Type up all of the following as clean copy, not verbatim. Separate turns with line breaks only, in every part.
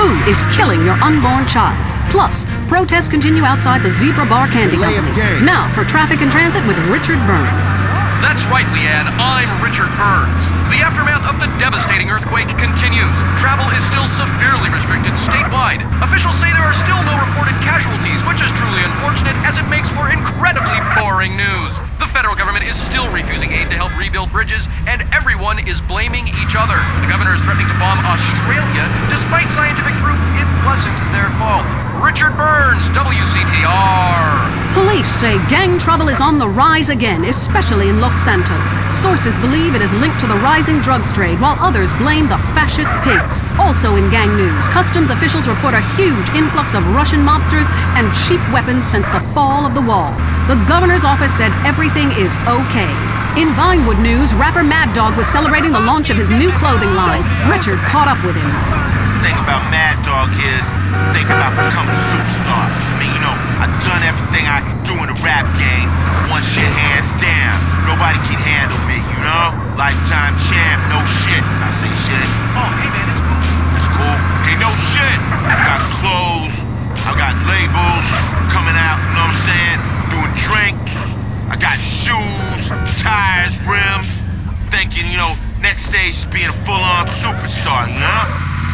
Who is killing your unborn child? Plus, protests continue outside the Zebra Bar Candy Company. Now for traffic and transit with Richard Burns.
That's right, Leanne. I'm Richard Burns. The aftermath of the devastating earthquake continues. Travel is still severely restricted statewide. Officials say there are still no reported casualties, which is truly unfortunate as it makes for incredibly boring news. The federal government is still refusing aid to help rebuild bridges, and everyone is blaming each other. The governor is threatening to bomb Australia, despite scientific proof it wasn't their fault. Richard Burns, WCTR.
Police say gang trouble is on the rise again, especially in Los Santos. Sources believe it is linked to the rising drugs trade, while others blame the fascist pigs. Also in gang news, customs officials report a huge influx of Russian mobsters and cheap weapons since the fall of the wall. The governor's office said everything is okay. In Vinewood news, rapper Mad Dog was celebrating the launch of his new clothing line. Richard caught up with him.
The thing about Mad Dog is, think about becoming a superstar. I mean, I've done everything I could do in the rap game. One shit hands down. Nobody can handle me, Lifetime champ, no shit. I say shit. Oh, hey man, it's cool. It's cool. Hey, no shit. I got clothes. I got labels coming out, you know what I'm saying? Doing drinks. I got shoes, tires, rims. Thinking, next stage is being a full-on superstar,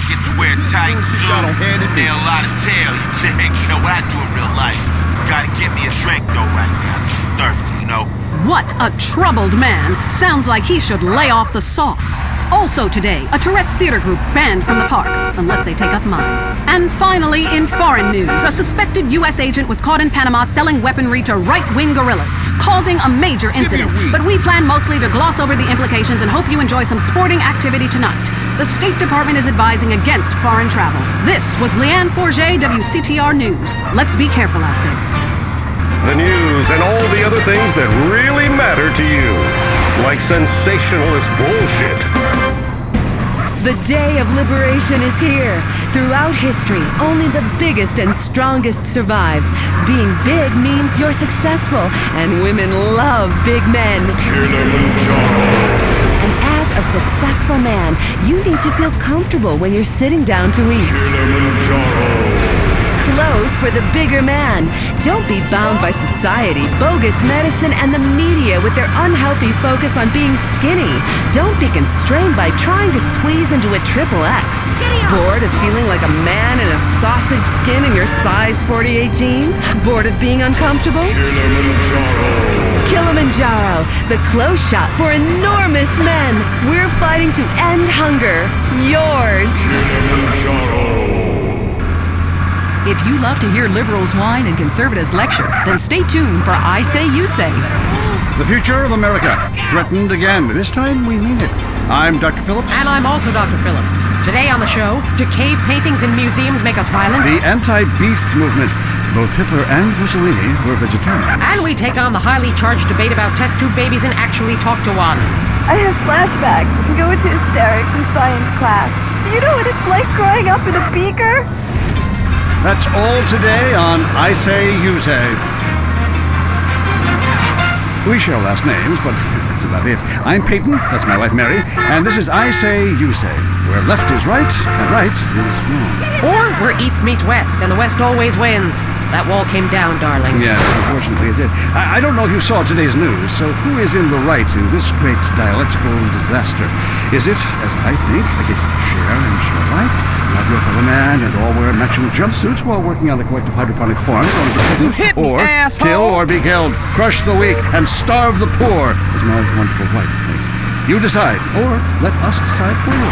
Get to wear tight suit, nail a lot of tail, you dig? You know what I do in real life? Gotta get me a drink though right now. I'm thirsty,
What a troubled man. Sounds like he should lay off the sauce. Also today, a Tourette's theater group banned from the park, unless they take up mine. And finally, in foreign news, a suspected U.S. agent was caught in Panama selling weaponry to right-wing guerrillas, causing a major incident. But we plan mostly to gloss over the implications and hope you enjoy some sporting activity tonight. The State Department is advising against foreign travel. This was Leanne Forget, WCTR News. Let's be careful out there.
The news and all the other things that really matter to you. Like sensationalist bullshit.
The day of liberation is here. Throughout history, only the biggest and strongest survive. Being big means you're successful, and women love big men. And as a successful man, you need to feel comfortable when you're sitting down to eat. Clothes for the bigger man. Don't be bound by society, bogus medicine, and the media with their unhealthy focus on being skinny. Don't be constrained by trying to squeeze into a XXX. Bored of feeling like a man in a sausage skin in your size 48 jeans? Bored of being uncomfortable? Kilimanjaro, the clothes shop for enormous men. We're fighting to end hunger. Yours.
If you love to hear liberals whine and conservatives lecture, then stay tuned for I Say, You Say.
The future of America, threatened again. This time, we mean it. I'm Dr. Phillips.
And I'm also Dr. Phillips. Today on the show, do cave paintings in museums make us violent?
The anti-beef movement. Both Hitler and Mussolini were vegetarian.
And we take on the highly charged debate about test tube babies and actually talk to one.
I have flashbacks and go into hysterics in science class. Do you know what it's like growing up in a beaker?
That's all today on I Say, You Say. We share last names, but that's about it. I'm Peyton, that's my wife Mary, and this is I Say, You Say, where left is right and right is wrong.
Or where east meets west, and the west always wins. That wall came down, darling.
Yes, unfortunately it did. I don't know if you saw today's news, so who is in the right in this great dialectical disaster? Is it, as I think, a case of share and share alike? Love your fellow man and all wear matching jumpsuits while working on the collective hydroponic farm? Or kill or be killed, crush the weak, and starve the poor, as my wonderful wife thinks. You decide, or let us decide for you.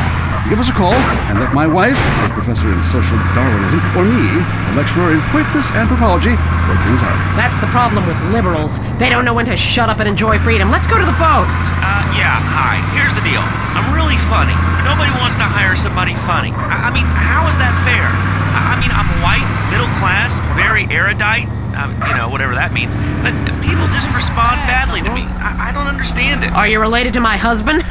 Give us a call and let my wife, a professor in social Darwinism, or me, a lecturer in pointless anthropology, work things out.
That's the problem with liberals. They don't know when to shut up and enjoy freedom. Let's go to the phones.
Yeah, hi. Here's the deal. I'm really funny. Nobody wants to hire somebody funny. I mean, how is that fair? I'm white, middle class, very erudite, whatever that means. But people just respond badly to me. I don't understand it.
Are you related to my husband?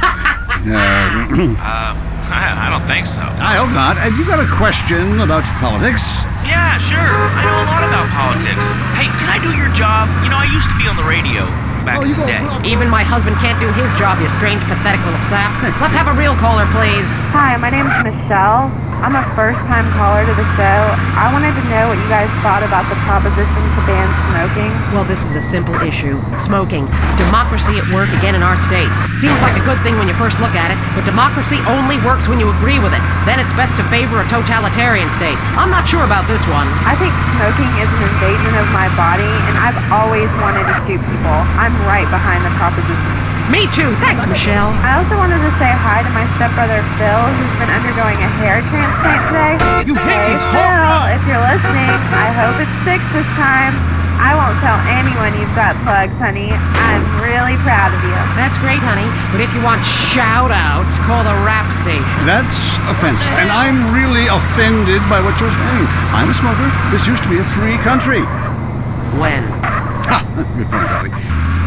I don't think so.
I hope not. Have you got a question about politics?
Yeah, sure. I know a lot about politics. Hey, can I do your job? I used to be on the radio back in the day.
Even my husband can't do his job, you strange, pathetic little sap. Let's have a real caller, please.
Hi, my name's Michelle. I'm a first-time caller to the show. I wanted to know what you guys thought about the proposition to ban smoking.
Well, this is a simple issue. Smoking. Democracy at work again in our state. Seems like a good thing when you first look at it, but democracy only works when you agree with it. Then it's best to favor a totalitarian state. I'm not sure about this one.
I think smoking is an invasion of my body, and I've always wanted to shoot people. I'm right behind the proposition.
Me too. Thanks, Michelle.
I also wanted to say hi to my stepbrother Phil, who's been undergoing a hair transplant today.
You hit
Hey
me
Phil,
hard.
if you're listening, I hope it's 6 this time. I won't tell anyone you've got plugs, honey. I'm really proud of you.
That's great, honey. But if you want shout-outs, call the rap station.
That's offensive, and I'm really offended by what you're saying. I'm a smoker. This used to be a free country.
When?
Ha! Good point, Dolly.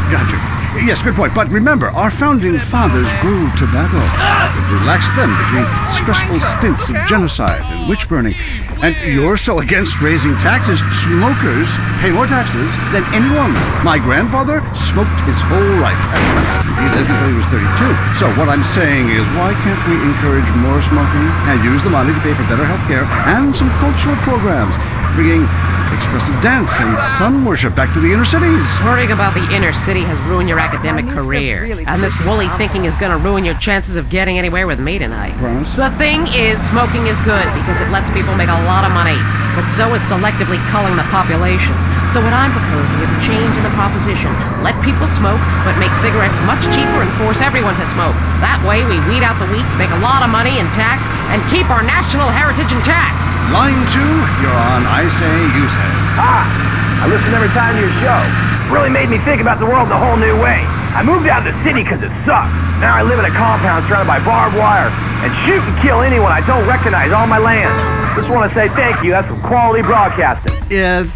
Gotcha. Yes, good point. But remember, our founding fathers grew tobacco. It relaxed them between stressful stints of genocide and witch burning. And you're so against raising taxes, smokers pay more taxes than anyone. My grandfather smoked his whole life. He lived until he was 32. So what I'm saying is, why can't we encourage more smoking and use the money to pay for better health care and some cultural programs, bringing expressive dance and sun worship back to the inner cities?
Worrying about the inner city has ruined your academic career. And this woolly thinking is going to ruin your chances of getting anywhere with me tonight.
Promise?
The thing is, smoking is good because it lets people make a lot of money. But so is selectively culling the population. So what I'm proposing is a change in the proposition. Let people smoke, but make cigarettes much cheaper and force everyone to smoke. That way we weed out the weak, make a lot of money in tax, and keep our national heritage intact.
Line 2, you're on I Say, You Say.
I listen every time to your show. Really made me think about the world in a whole new way. I moved out of the city because it sucks. Now I live in a compound surrounded by barbed wire and shoot and kill anyone I don't recognize on my land. Just want to say thank you. That's some quality broadcasting.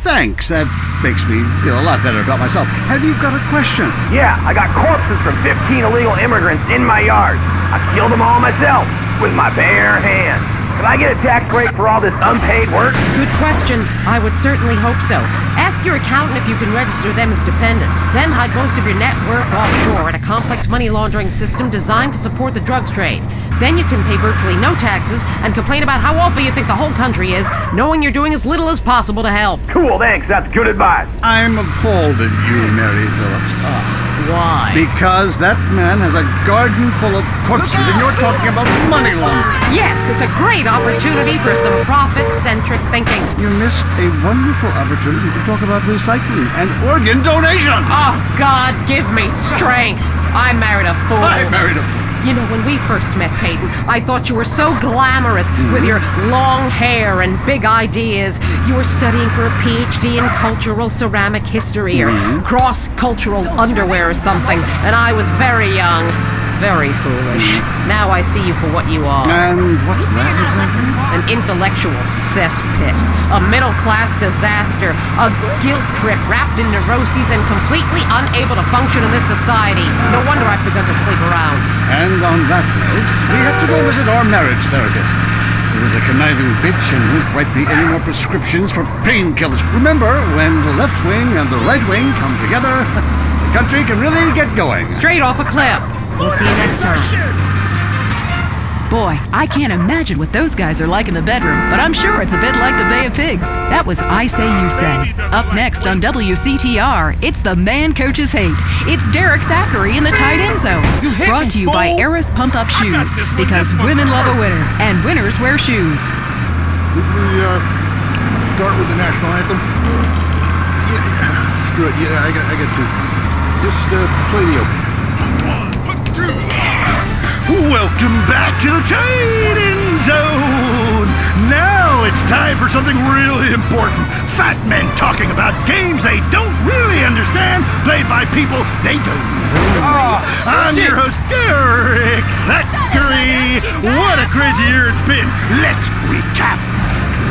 Thanks. That makes me feel a lot better about myself. Have you got a question?
Yeah, I got corpses from 15 illegal immigrants in my yard. I killed them all myself with my bare hands. Can I get a tax break for all this unpaid work?
Good question. I would certainly hope so. Ask your accountant if you can register them as dependents. Then hide most of your net worth offshore in a complex money laundering system designed to support the drugs trade. Then you can pay virtually no taxes and complain about how awful you think the whole country is, knowing you're doing as little as possible to help.
Cool, thanks. That's good advice.
I'm appalled at you, Mary Phillips.
Why?
Because that man has a garden full of corpses and you're talking about money laundering.
Yes, it's a great opportunity for some profit-centric thinking.
You missed a wonderful opportunity to talk about recycling and organ donation.
Oh, God, give me strength. I married a fool.
I married a fool.
You know, when we first met, Peyton, I thought you were so glamorous with your long hair and big ideas. You were studying for a PhD in cultural ceramic history or cross-cultural underwear or something, and I was very young, very foolish. Now I see you for what you are.
And what's that exactly?
An intellectual cesspit, a middle-class disaster, a guilt trip wrapped in neuroses and completely unable to function in this society. No wonder I've begun to sleep around.
And on that note, we have to go visit our marriage therapist. He was a conniving bitch and won't write me any more prescriptions for painkillers. Remember, when the left wing and the right wing come together, the country can really get going.
Straight off a cliff. We'll see you next time.
Boy, I can't imagine what those guys are like in the bedroom, but I'm sure it's a bit like the Bay of Pigs. That was I Say You Say. Up next on WCTR, it's the Man Coaches Hate. It's Derek Thackeray in the tight end zone. Brought to you by Eris Pump Up Shoes, because women love a winner, and winners wear shoes.
Did we start with the national anthem? Yeah, screw it. Yeah, I got two. Just play the opening.
Welcome back to the tight end zone. Now it's time for something really important. Fat men talking about games they don't really understand, played by people they don't know. I'm your host, Derek Thackeray. What a crazy year it's been. Let's recap.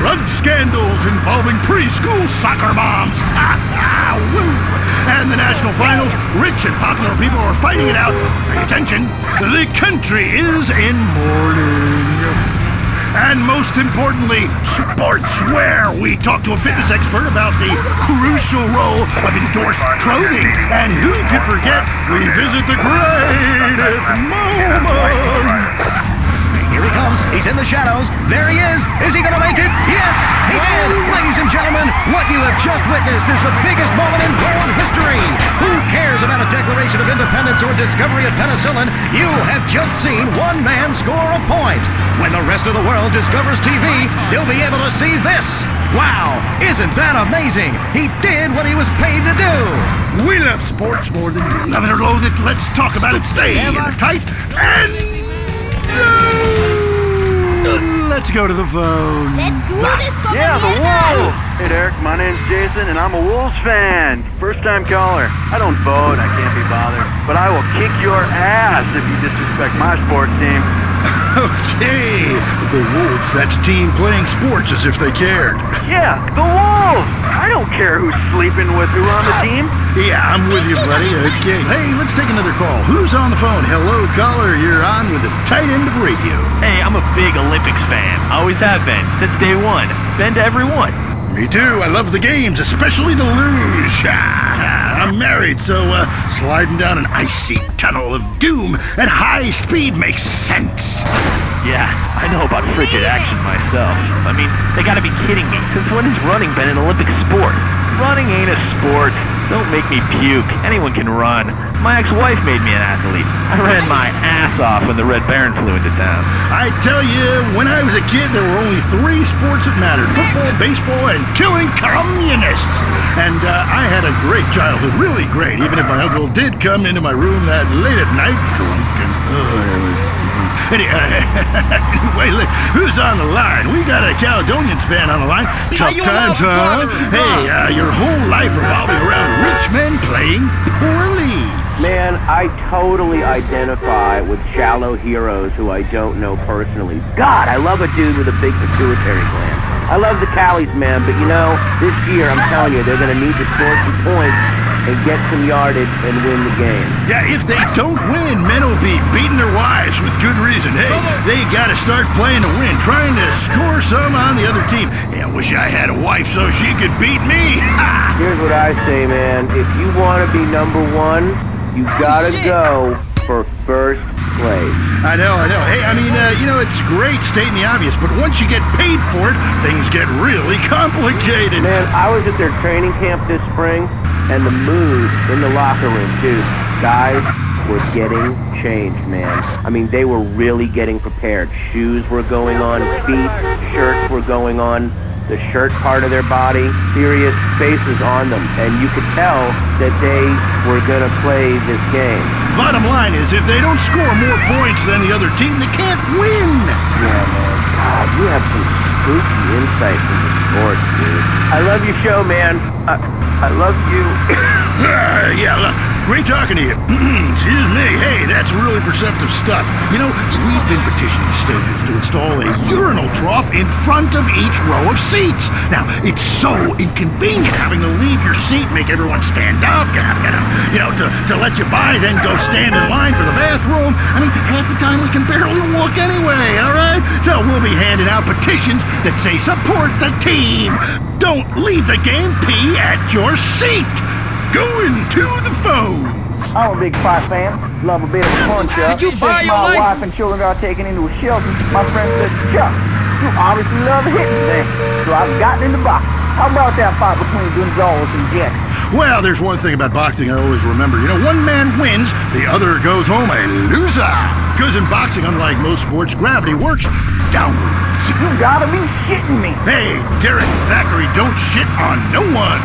Drug scandals involving preschool soccer moms. Woo! And the national finals, rich and popular people are fighting it out. Pay attention, the country is in mourning. And most importantly, sportswear. We talk to a fitness expert about the crucial role of endorsed clothing. And who could forget, we visit the greatest moments. Here he comes,
He's in the shadows. There he is. Is he going to make it? Yes, he did. Ladies and gentlemen, what you have just witnessed is the biggest moment in world history. Who cares about a Declaration of Independence or discovery of penicillin? You have just seen one man score a point. When the rest of the world discovers TV, they'll be able to see this. Wow, isn't that amazing? He did what he was paid to do.
We love sports more than you love it or loathe it. Let's talk about it. Stay tight and let's go to the phone.
Let's do this,
Yeah, the Wolves! Hey, Derek, my name's Jason, and I'm a Wolves fan. First-time caller. I don't vote, I can't be bothered. But I will kick your ass if you disrespect my sports team.
Okay, the Wolves, that's team playing sports as if they cared.
Yeah, the Wolves! I don't care who's sleeping with who on the team.
Yeah, I'm with you, buddy. Okay, hey, let's take another call. Who's on the phone? Hello, caller, you're on with the tight end of radio.
Hey, I'm a big Olympics fan. Always have been, since day one. Been to every one.
Me too. I love the games, especially the luge. I'm married, so sliding down an icy tunnel of doom at high speed makes sense.
Yeah, I know about frigid action myself. I mean, they gotta be kidding me. Since when has running been an Olympic sport? Running ain't a sport. Don't make me puke. Anyone can run. My ex-wife made me an athlete. I ran my ass off when the Red Baron flew into town.
I tell you, when I was a kid, there were only 3 sports that mattered. Football, baseball, and killing communists. And I had a great childhood, really great, even if my uncle did come into my room that late at night drunk and, it was... Anyway, look, who's on the line? We got a Caledonians fan on the line. Tough times, huh? Hey, your whole life revolving around rich men playing poorly.
Man, I totally identify with shallow heroes who I don't know personally. God, I love a dude with a big pituitary gland. I love the Callies, man, but you know, this year, I'm telling you, they're going to need to score some points and get some yardage and win the game.
Yeah, if they don't win, men will be beating their wives with good reason. Hey, they got to start playing to win, trying to score some on the other team. Yeah, I wish I had a wife so she could beat me.
Here's what I say, man. If you want to be number 1, you gotta go for first place.
I know. Hey, I mean, it's great stating the obvious, but once you get paid for it, things get really complicated.
Man, I was at their training camp this spring, and the mood in the locker room, dude, guys were getting changed, man. I mean, they were really getting prepared. Shoes were going on, feet, shirts were going on. The shirt part of their body, serious faces on them, and you could tell that they were going to play this game.
Bottom line is, if they don't score more points than the other team, they can't win.
Yeah, man. God, you have some spooky insights into sports, dude. I love your show, man. I love you.
Yeah, look, great talking to you. Excuse me. Hey, that's really perceptive stuff. You know, we've been petitioning state to install a urinal trough in front of each row of seats. Now, it's so inconvenient having to leave your seat, make everyone stand up, to let you by, then go stand in line for the bathroom. I mean, half the time we can barely walk anyway, all right? So we'll be handing out petitions that say support the team. Don't leave the game, pee at your seat. Going to the phone.
I'm a big fight fan. Love a bit of a punch-up.
Did you buy
Since
your
my
license?
wife and children got taken into a shelter, my friend said, Chuck, you obviously love hitting things. So I've gotten into boxing. How about that fight between Gonzalez and Jackson?
Well, there's one thing about boxing I always remember. You know, one man wins, the other goes home a loser. Because in boxing, unlike most sports, gravity works downwards.
You gotta be shitting me.
Hey, Derek Thackeray don't shit on no one.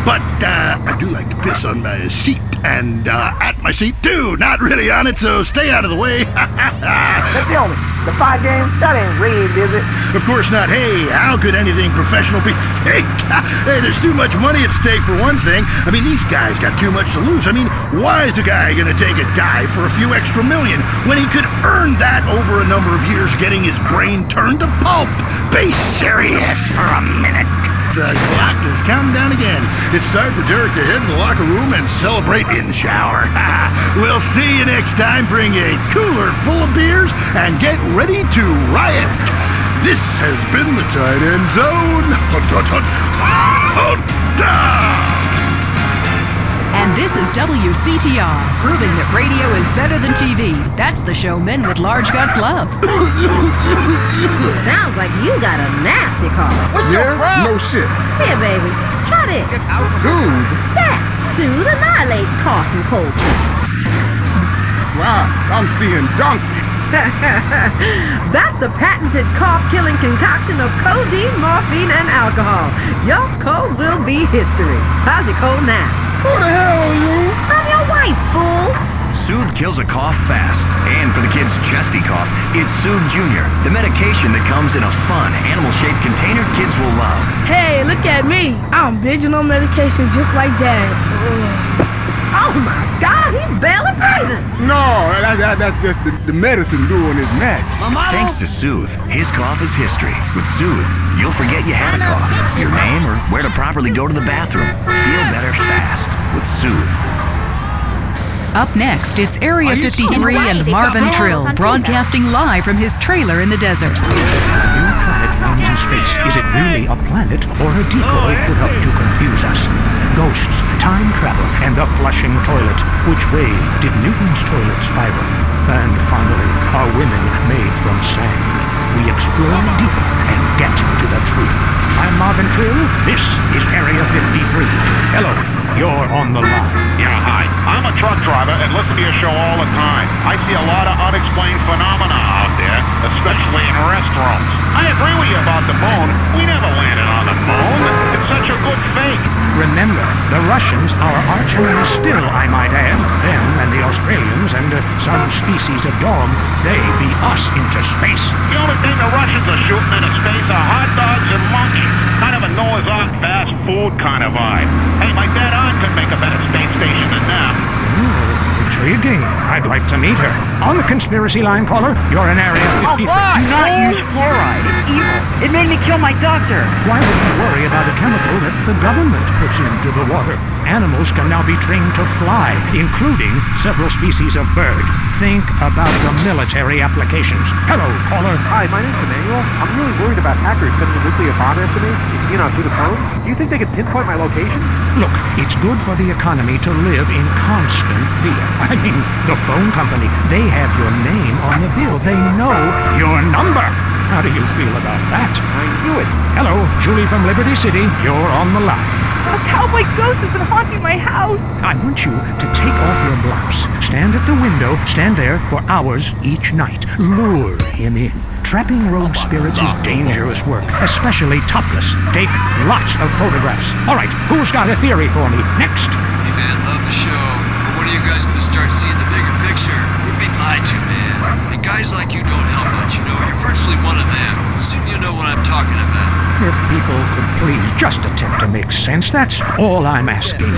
But I do like to piss on my seat and at my seat too. Not really on it, so stay out of the way.
Now tell me, the fight game, that ain't rigged, is it?
Of course not. Hey, how could anything professional be fake? Hey, there's too much money at stake for one thing. I mean, these guys got too much to lose. I mean, why is a guy gonna take a dive for a few extra million when he could earn that over a number of years getting his brain turned to pulp? Be serious for a minute. The clock is counting down again. It's time for Derek to head in the locker room and celebrate in the shower. We'll see you next time. Bring a cooler full of beers and get ready to riot. This has been the Tight End Zone.
And this is WCTR, proving that radio is better than TV. That's the show men with large guts love.
Sounds like you got a nasty cough.
What's your problem? No shit.
Here, baby. Try this.
Soothe?
That. Soothe annihilates cough and cold symptoms.
Wow, I'm seeing donkey.
That's the patented cough-killing concoction of codeine, morphine, and alcohol. Your cold will be history. How's your cold now?
Who the hell are you?
I'm your wife, fool.
Soothe kills a cough fast. And for the kids' chesty cough, it's Soothe Junior, the medication that comes in a fun, animal-shaped container kids will love.
Hey, look at me. I'm binging on medication just like Dad.
Oh my God, he's barely breathing.
No, that's just the medicine doing its magic.
Thanks to Soothe, his cough is history. With Soothe, you'll forget you had a cough, your name, or where to properly go to the bathroom. Feel better fast with Soothe.
Up next, it's Area 53 and Marvin Trill broadcasting live from his trailer in the desert.
A new planet found in space. Is it really a planet or a decoy put up to confuse us? Ghosts, time travel, and the flushing toilet. Which way did Newton's toilet spiral? And finally, are women made from sand? We explore deeper and get to the truth. I'm Marvin Trill. This is Area 53. Hello, you're on the line.
Yeah, hi. I'm a truck driver and listen to your show all the time. I see a lot of unexplained phenomena out there, especially in restrooms. I agree with you about the moon. We never landed on the moon. It's such a good fake.
Remember, the Russians are our arch enemies still, I might add. Them and the Australians and some species of dog, they beat us into space.
The only thing the Russians are shooting into space are hot dogs and monkeys. Kind of a Noah's Ark fast food kind of vibe. Hey, my dead aunt could make a better space station than them.
Intriguing. I'd like to meet her. On the conspiracy line, caller, you're in Area 53.
Do not use fluoride. It's evil. It made me kill my doctor.
Why would you worry about a chemical that the government puts into the water? Animals can now be trained to fly, including several species of bird. Think about the military applications. Hello, caller.
Hi, my name's Emmanuel. I'm really worried about hackers sending a nuclear bomb after me, through the phone. Do you think they could pinpoint my location?
Look, it's good for the economy to live in constant fear. I mean, the phone company, they have your name on the bill. They know your number. How do you feel about that?
I knew it.
Hello, Julie from Liberty City. You're on the line.
A cowboy ghost has been haunting my house.
I want you to take off your blouse. Stand at the window. Stand there for hours each night. Lure him in. Trapping rogue spirits is dangerous work, especially topless. Take lots of photographs. All right, who's got a theory for me? Next.
Hey, man, love the show. But when are you guys going to start seeing the bigger picture? We're being lied to, man. And guys like you don't help much, You're virtually one of them. Soon you'll know what I'm talking about.
If people could please just attempt to make sense, that's all I'm asking.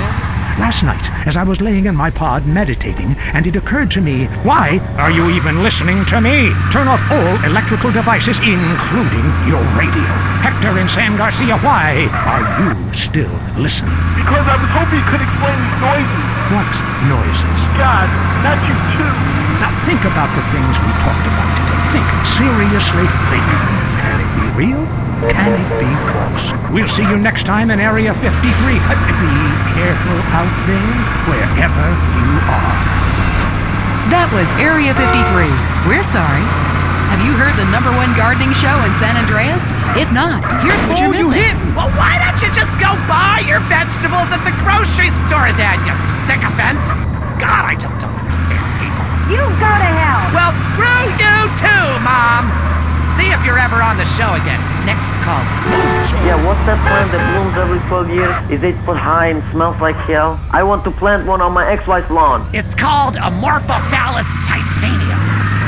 Last night, as I was laying in my pod meditating, and it occurred to me, why are you even listening to me? Turn off all electrical devices, including your radio. Hector and San Garcia, why are you still listening?
Because I was hoping you could explain these noises.
What noises?
God, not you too.
Now think about the things we talked about today. Think, seriously think. Can it be real? Can it be false? We'll see you next time in Area 53. Be careful out there, wherever you are.
That was Area 53. We're sorry. Have you heard the #1 gardening show in San Andreas? If not, here's what you're missing.
Well, why don't you just go buy your vegetables at the grocery store then, you sycophant? God, I just don't understand people.
You go to hell.
Well, screw you too, Mom. See if you're ever on the show again. Next call.
Yeah, what's that plant that blooms every 12 years? Is 8 foot high and smells like hell? I want to plant one on my ex-wife's lawn.
It's called Amorphophallus titanium.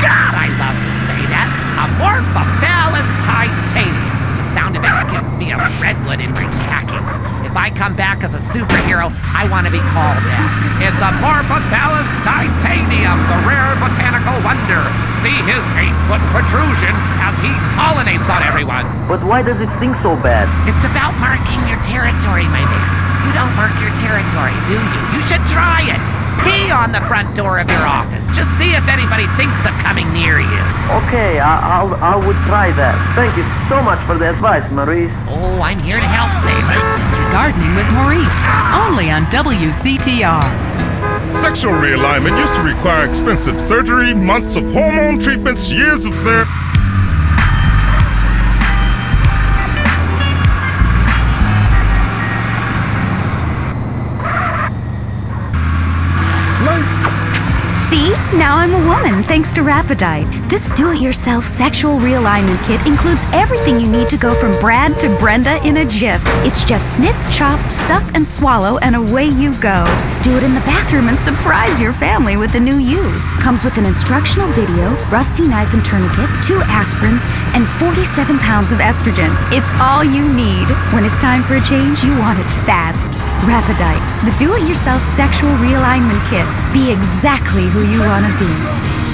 God, I love to say that. Amorphophallus titanium. The sound of it gives me a redwood in my khakis. If I come back as a superhero, I want to be called that. It's Amorphophallus titanium, the rare botanical wonder. See his 8-foot protrusion as he pollinates on everyone.
But why does it stink so bad?
It's about marking your territory, my man. You don't mark your territory, do you? You should try it. Pee on the front door of your office. Just see if anybody thinks of coming near you.
Okay, I would try that. Thank you so much for the advice, Maurice.
Oh, I'm here to help, sailor.
Gardening with Maurice, only on WCTR.
Sexual realignment used to require expensive surgery, months of hormone treatments, years of therapy.
See? Now I'm a woman, thanks to Rapidite. This do-it-yourself sexual realignment kit includes everything you need to go from Brad to Brenda in a jiff. It's just snip, chop, stuff, and swallow, and away you go. Do it in the bathroom and surprise your family with the new you. Comes with an instructional video, rusty knife and tourniquet, 2 aspirins, and 47 pounds of estrogen. It's all you need. When it's time for a change, you want it fast. Rapidite, the do-it-yourself sexual realignment kit. Be exactly who you want to be.